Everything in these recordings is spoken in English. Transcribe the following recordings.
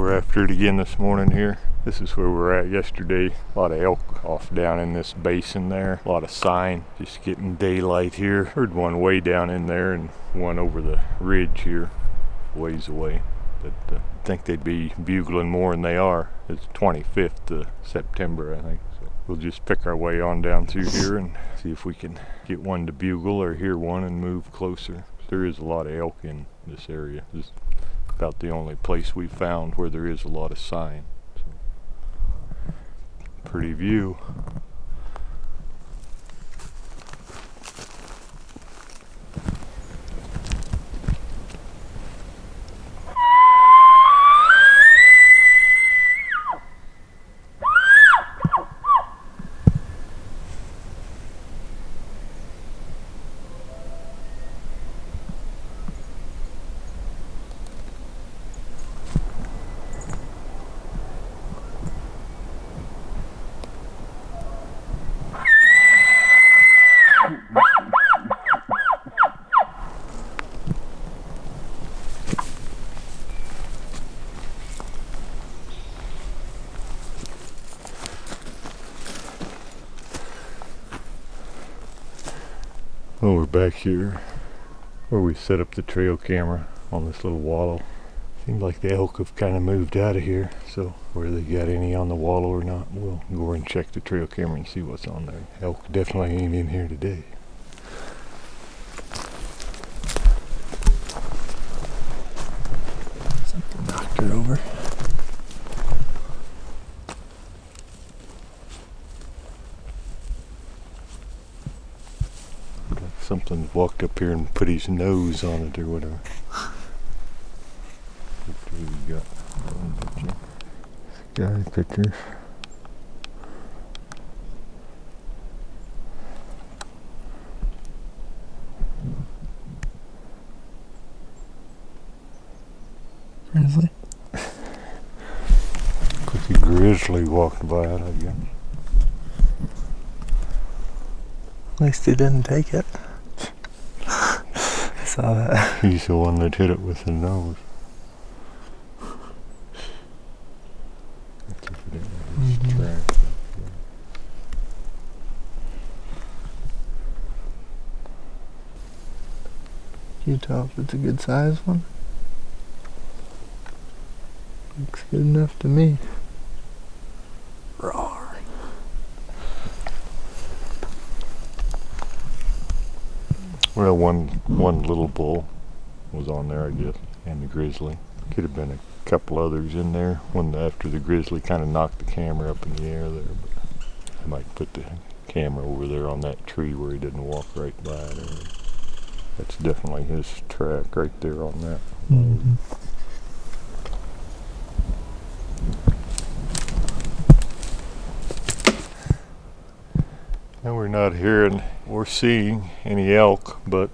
we're after it again this morning here. This is where we were at yesterday. A lot of elk off down in this basin there. A lot of sign. Just getting daylight here. Heard one way down in there and one over the ridge here, ways away. But I think they'd be bugling more than they are. It's 25th of September, I think. So we'll just pick our way on down through here and see if we can get one to bugle or hear one and move closer. There is a lot of elk in this area. This is about the only place we've found where there is a lot of sign. So, pretty view. Well, we're back here where we set up the trail camera on this little wallow. Seems like the elk have kind of moved out of here, so whether they got any on the wallow or not, we'll go and check the trail camera and see what's on there. Elk definitely ain't in here today. Something knocked her over. Something walked up here and put his nose on it or whatever. What do we got? Guy pictures. Grizzly? Looks like a grizzly walked by it, I guess. At least he didn't take it. Saw that. He's the one that hit it with the nose. Can you tell if it's a good size one? Looks good enough to me. Roar. Well, one little bull was on there, I guess, and the grizzly. Could have been a couple others in there. One after the grizzly kind of knocked the camera up in the air there, but I might put the camera over there on that tree where he didn't walk right by it. That's definitely his track right there on that. Mm-hmm. Now we're not hearing or seeing any elk, but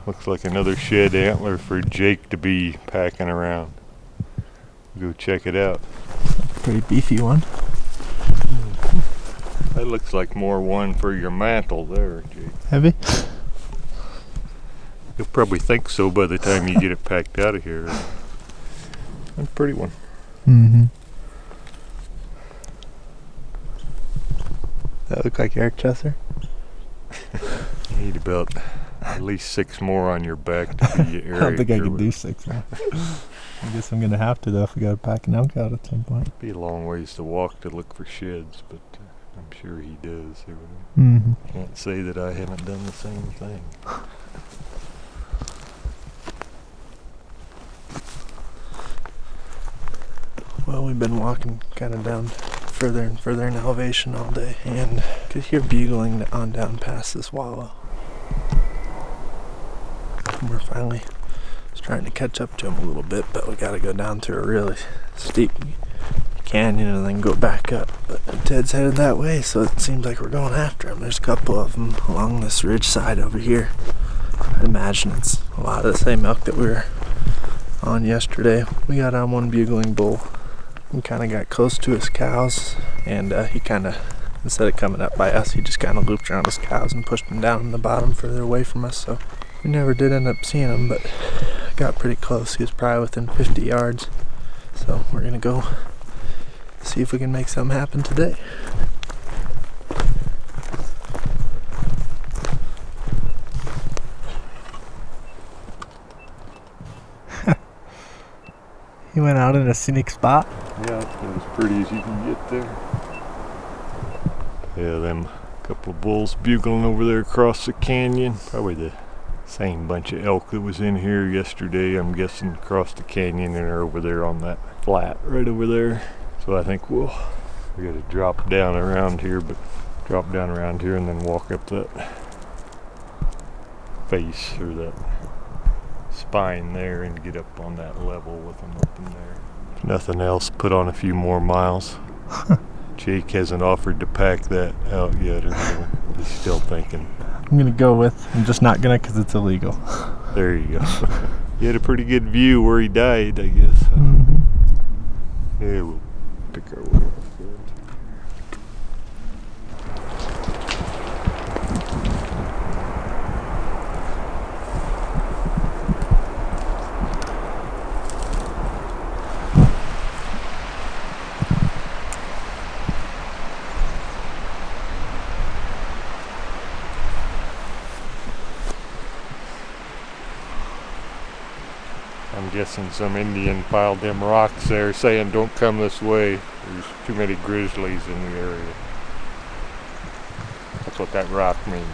looks like another shed antler for Jake to be packing around. Go check it out. Pretty beefy one. That looks like more one for your mantle there, Jake. Heavy? You'll probably think so by the time you get it packed out of here. A pretty one. Mm-hmm. That look like Eric Chesser? You need about at least 6 more on your back to be Eric. I don't think I can do 6 now. I guess I'm gonna have to though if we gotta pack an elk out at some point. It'd be a long ways to walk to look for sheds, but I'm sure he does. Mm-hmm. Can't say that I haven't done the same thing. Well, we've been walking kind of down further and further in elevation all day, and could hear bugling on down past this wallow. And we're finally just trying to catch up to him a little bit, but we gotta go down through a really steep canyon and then go back up. But Ted's headed that way, so it seems like we're going after him. There's a couple of them along this ridge side over here. I imagine it's a lot of the same elk that we were on yesterday. We got on one bugling bull. We kind of got close to his cows, and he kind of, instead of coming up by us, he just kind of looped around his cows and pushed them down in the bottom further away from us, so we never did end up seeing him, but got pretty close. He was probably within 50 yards. So we're gonna go see if we can make something happen today. He went out in a scenic spot. Yeah, it's as pretty as you can get there. Yeah, them couple of bulls bugling over there across the canyon. Probably the same bunch of elk that was in here yesterday. I'm guessing across the canyon and are over there on that flat right over there. So I think we gotta drop down around here, but drop down around here and then walk up that face or that spine there and get up on that level with them up in there. If nothing else, put on a few more miles. Jake hasn't offered to pack that out yet, or he's still thinking. I'm gonna go with. I'm just not gonna because it's illegal. There you go. You had a pretty good view where he died, I guess. Mm-hmm. Yeah, we'll pick our way off there. I'm guessing some Indian piled them rocks there saying don't come this way. There's too many grizzlies in the area. That's what that rock means.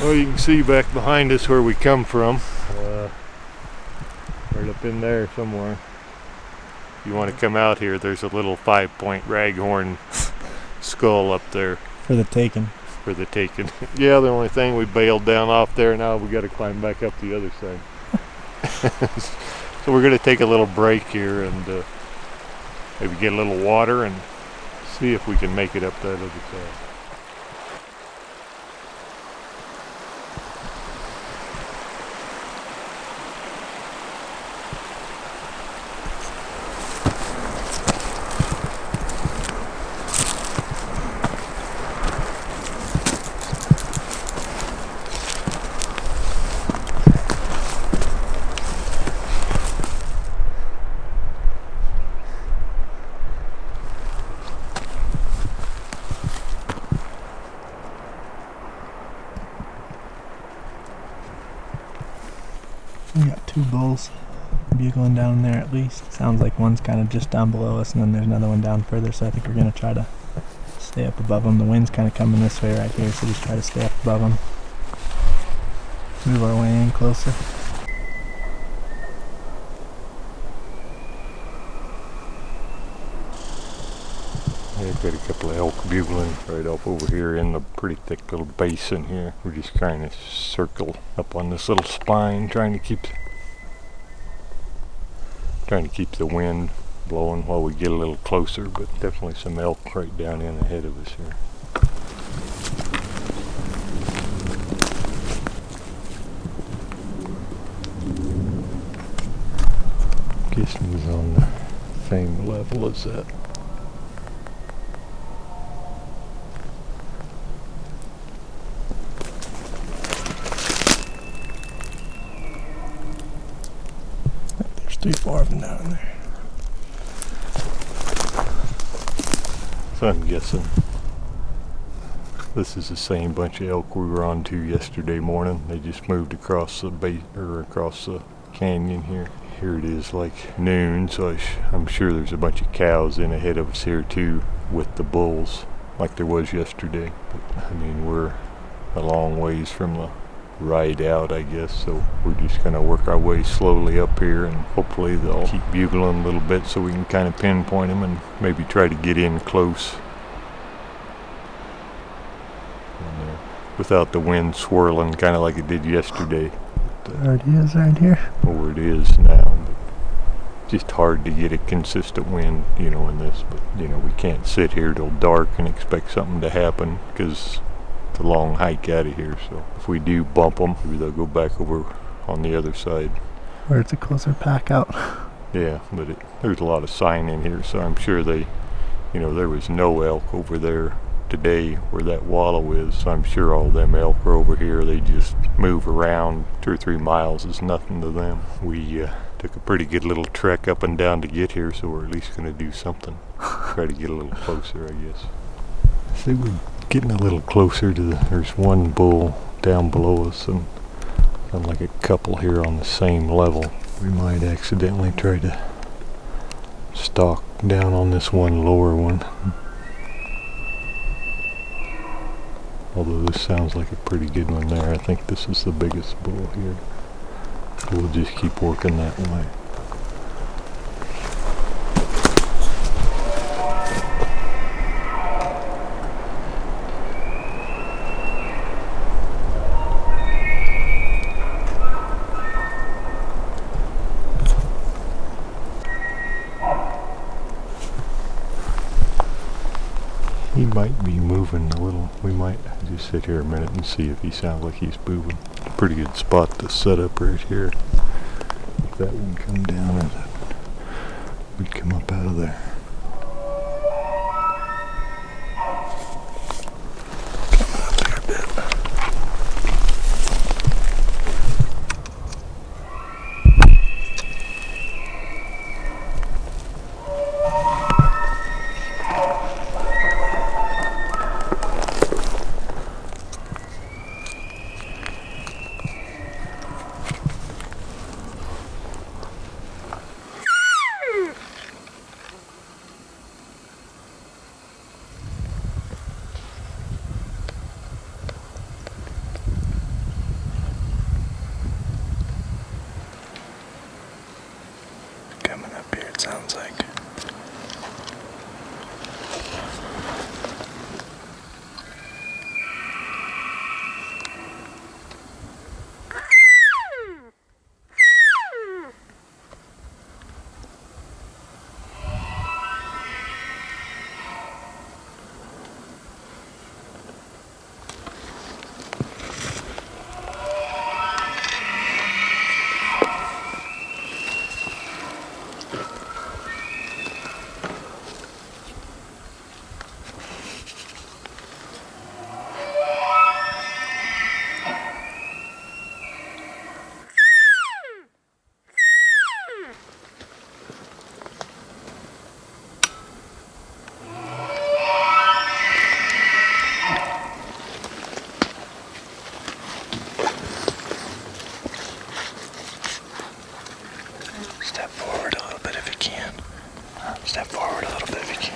Well, you can see back behind us where we come from. Right up in there somewhere. If you want to come out here, there's a little 5-point raghorn skull up there. For the taking. For the taking. Yeah, the only thing, we bailed down off there. Now we got to climb back up the other side. So we're going to take a little break here and maybe get a little water and see if we can make it up that other side. We got 2 bulls bugling down there at least. Sounds like one's kind of just down below us and then there's another one down further, so I think we're going to try to stay up above them. The wind's kind of coming this way right here, so just try to stay up above them. Move our way in closer. We've got a couple of elk bugling right off over here in the pretty thick little basin here. We're just trying to circle up on this little spine, trying to keep the wind blowing while we get a little closer, but definitely some elk right down in ahead of us here. Guessing he's on the same level as that. There's 3-4 of them down there. So I'm guessing this is the same bunch of elk we were on to yesterday morning. They just moved across the across the canyon here. Here it is like noon, so I'm sure there's a bunch of cows in ahead of us here too with the bulls like there was yesterday. But I mean, we're a long ways from the ride out, I guess, so we're just gonna work our way slowly up here and hopefully they'll keep bugling a little bit so we can kind of pinpoint them and maybe try to get in close and, without the wind swirling kind of like it did yesterday. There it is right here. Or it is now, but just hard to get a consistent wind, in this, but we can't sit here till dark and expect something to happen because it's a long hike out of here. So if we do bump them, maybe they'll go back over on the other side where it's a closer pack out. Yeah, but there's a lot of sign in here, so I'm sure they, there was no elk over there today where that wallow is. So I'm sure all them elk are over here. They just move around. 2 or 3 miles is nothing to them. We took a pretty good little trek up and down to get here, so we're at least going to do something. Try to get a little closer, I guess. See, we're getting a little closer to there's one bull down below us and like a couple here on the same level. We might accidentally try to stalk down on this one lower one. Although this sounds like a pretty good one there. I think this is the biggest bull here. We'll just keep working that way. He might be moving a little. We might just sit here a minute and see if he sounds like he's moving. Pretty good spot to set up right here. If that would come down, or that would come up out of there. Coming up here, it sounds like. Step forward a little bit if you can. Step forward a little bit if you can.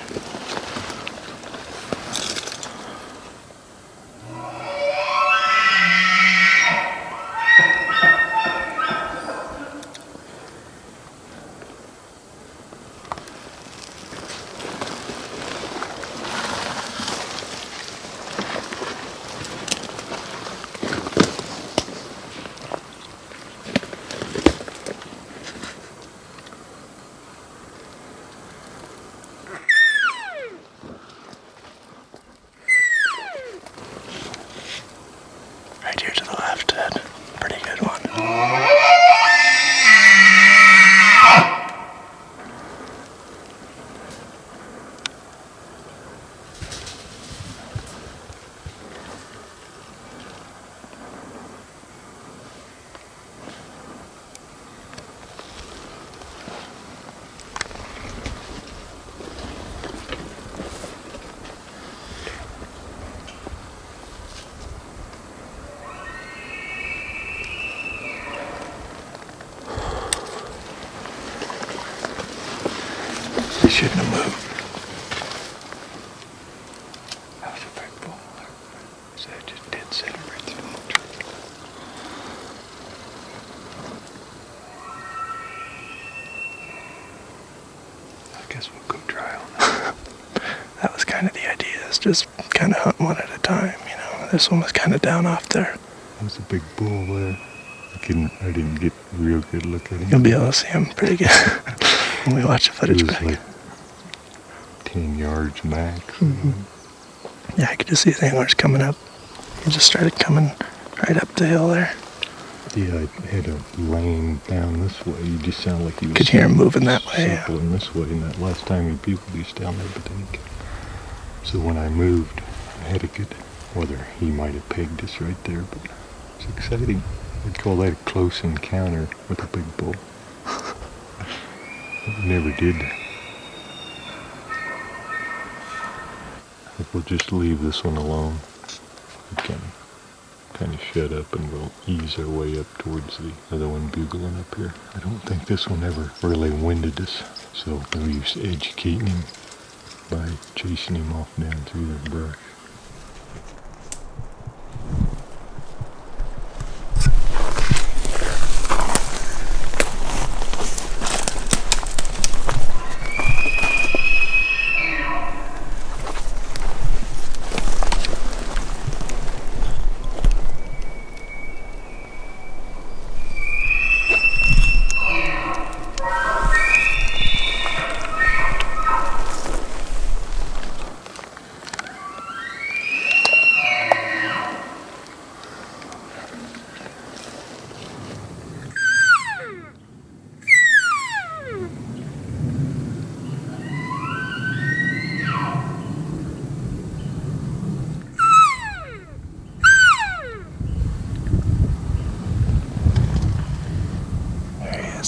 Right here to the left, Ted. Pretty good one. He shouldn't have moved. That was a big bull. So I just did set him right through the tree. I guess we'll go dry on that. That was kind of the idea, is just kind of hunt one at a time, you know. This one was kind of down off there. That was a big bull there. I didn't get a real good look at him. You'll be able to see him pretty good when we watch the footage back. Like 10 yards max. Mm-hmm. Yeah, I could just see his antlers coming up. He just started coming right up the hill there. Yeah, I had a lane down this way. You just sound like you could hear him moving that way. Circling this way, and that last time he was down there, but then so when I moved had a good, whether he might have pegged us right there, but it's exciting. We'd call that a close encounter with a big bull. We never did. I think we'll just leave this one alone. We can kind of shut up and we'll ease our way up towards the other one bugling up here. I don't think this one ever really winded us, so no use educating him by chasing him off down through the brush.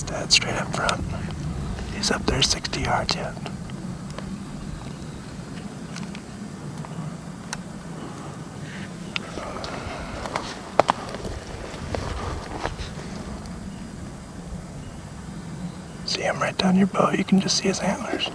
Dad, straight up front. He's up there 60 yards yet. See him right down your bow. You can just see his antlers.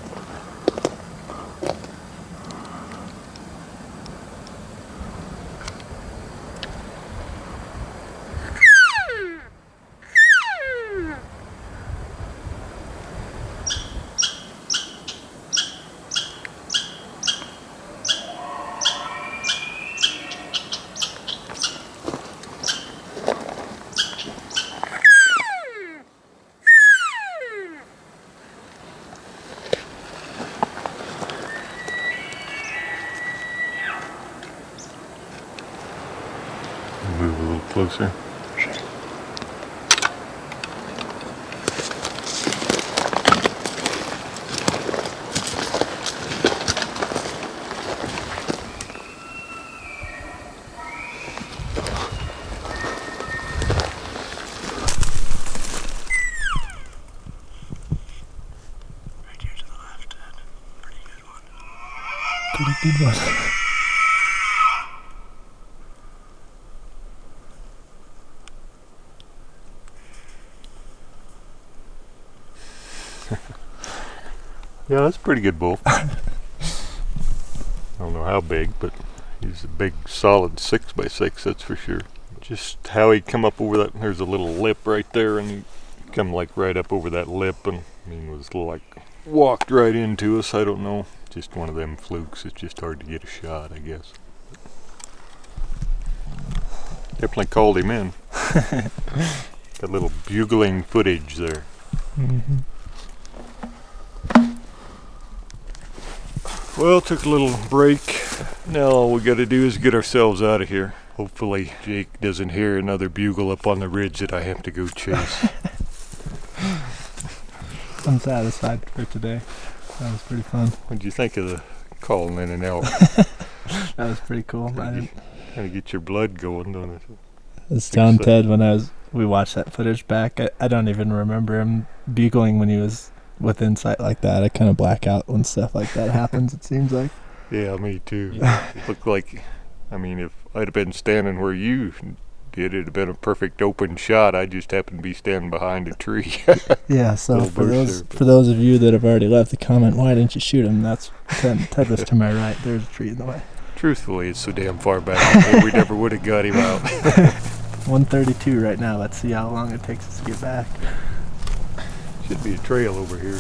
Move a little closer. Sure. Right here to the left, Ted. Pretty good one. Pretty good one. Yeah, that's a pretty good bull. I don't know how big, but he's a big, solid 6x6, that's for sure. Just how he come up over that, there's a little lip right there, and he come like right up over that lip, and I mean, was like walked right into us. I don't know, just one of them flukes. It's just hard to get a shot, I guess. Definitely called him in. Got a little bugling footage there. Mm-hmm. Well, took a little break. Now all we got to do is get ourselves out of here. Hopefully Jake doesn't hear another bugle up on the ridge that I have to go chase. I'm satisfied for today. That was pretty fun. What'd you think of the calling in and out? That was pretty cool. Kind of get your blood going, don't it? I was telling Ted when we watched that footage back, I don't even remember him bugling when he was within sight like that. I kind of black out when stuff like that happens, it seems like. Yeah, me too. It looked like, I mean, if I'd have been standing where you did, it'd have been a perfect open shot. I just happened to be standing behind a tree. Yeah, so for those of you that have already left the comment, why didn't you shoot him? That's Ted was to my right. There's a tree in the way. Truthfully, it's so damn far back that we never would have got him out. 1:32 right now. Let's see how long it takes us to get back. Should be a trail over here.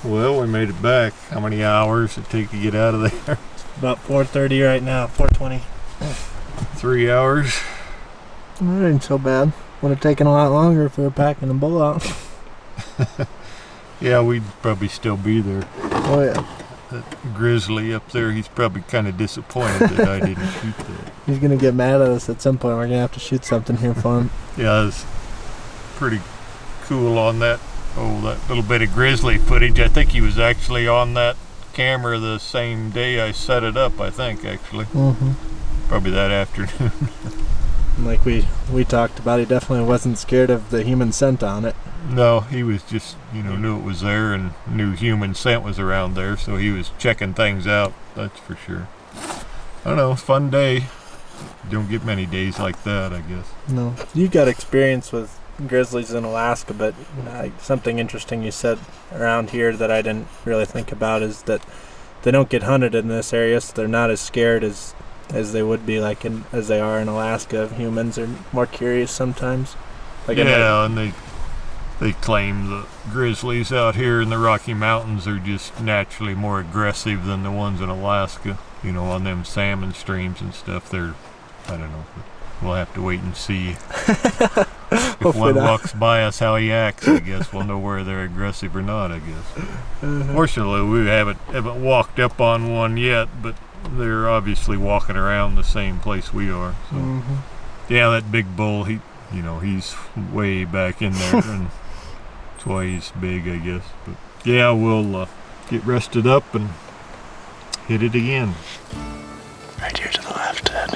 Well, we made it back. How many hours did it take to get out of there? About 4:30 right now. 4:20. 3 hours. That ain't so bad. Would have taken a lot longer if we were packing the bull out. Yeah, we'd probably still be there. Oh yeah. That grizzly up there, he's probably kind of disappointed that I didn't shoot that. He's gonna get mad at us at some point. We're gonna have to shoot something here for him. Yeah, it's pretty cool on that little bit of grizzly footage. I think he was actually on that camera the same day I set it up, I think, actually. Probably that afternoon. Like we talked about, he definitely wasn't scared of the human scent on it. No, he was just, knew it was there and knew human scent was around there, so he was checking things out, that's for sure. I don't know, fun day. Don't get many days like that, I guess. No. You've got experience with grizzlies in Alaska, but something interesting you said around here that I didn't really think about is that they don't get hunted in this area, so they're not as scared as they would be as they are in Alaska. Humans are more curious sometimes. And they claim the grizzlies out here in the Rocky Mountains are just naturally more aggressive than the ones in Alaska. On them salmon streams and stuff, I don't know. We'll have to wait and see. If one walks by us how he acts, I guess we'll know whether they're aggressive or not, I guess. Fortunately, we haven't walked up on one yet, but they're obviously walking around the same place we are. So yeah, that big bull, he's way back in there, and that's why he's big, I guess. But yeah, we'll get rested up and hit it again. Right here to the left, Ed.